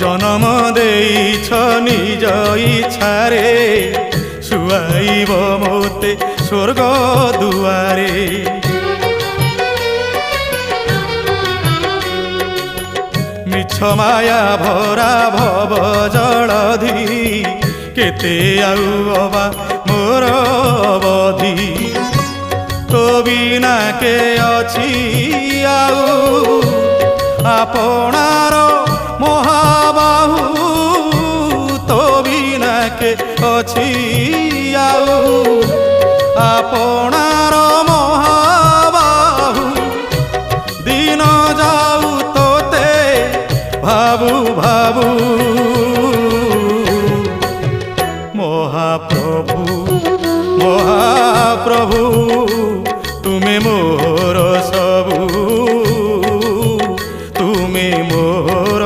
জনম দেইছ নিজ ইচ্ছারে শুয়াইব মতে স্বর্গ দুয়ারে। মিছ মায়া ভরা ভব জলধি কেতে আউ অবা মোর অবধি। তো বিনা কে অছি আউ আপনার মহাবাহু। তো বিনা কে অছি আউ আপনার মহাবাহু। দিন যাউ তোতে ভাবু ভাবু মহাপ্রভু মহাপ্রভু